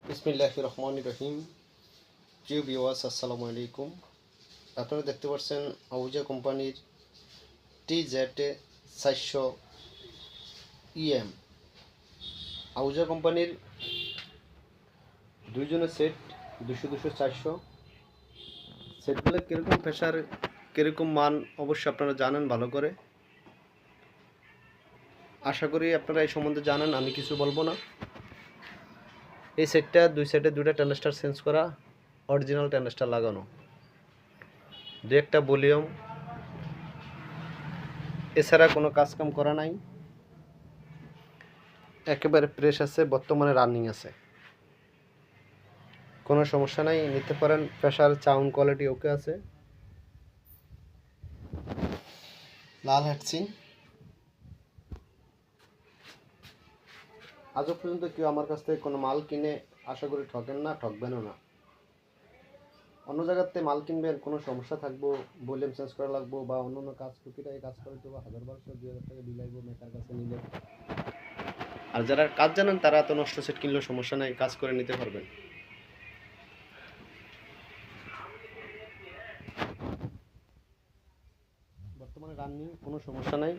বিসমিল্লাহির রহমানির রহিম। প্রিয় ভিউয়ার্স, আসসালামু আলাইকুম। আপনারা দেখতে পাচ্ছেন আহুজা কোম্পানির TZ400 EM। আহুজা কোম্পানির দুইজনের সেট 200 সেটগুলো কীরকম প্রেশার, কীরকম মান অবশ্যই আপনারা জানেন ভালো করে। আশা করি আপনারা এই সম্বন্ধে জানেন, আমি কিছু বলবো না। এই সেটটা দুই সাইডে দুইটা ট্রানজিস্টর চেঞ্জ করা, অরিজিনাল ট্রানজিস্টর লাগানো, দু একটা ভলিউম, এছাড়া কোনো কাজকাম করা নাই। একেবারে ফ্রেশ আছে, বর্তমানে রানিং আছে, কোনো সমস্যা নাই, নিতে পারেন। প্রেশার সাউন্ড কোয়ালিটি ওকে আছে। লাল হেডসিং। আজও পর্যন্ত কেউ আমার কাছ থেকে কোনো মাল কিনে আশা করি ঠকেন না, ঠকবেনও না। অন্য জায়গাতে মাল কিনবেন, কোনো সমস্যা থাকবো, ভলিউম চেঞ্জ করা লাগবো বা অন্য অন্য কাজ টুকিটাই কাজ করতে বা 1000-1200-2000 টাকা বিল লাগবো মেকার কাছে নিলে। আর যারা কাজ জানেন তারা তো নষ্ট সেট কিনলেও সমস্যা নাই, কাজ করে নিতে পারবেন। বর্তমানে রানিং, কোনো সমস্যা নাই।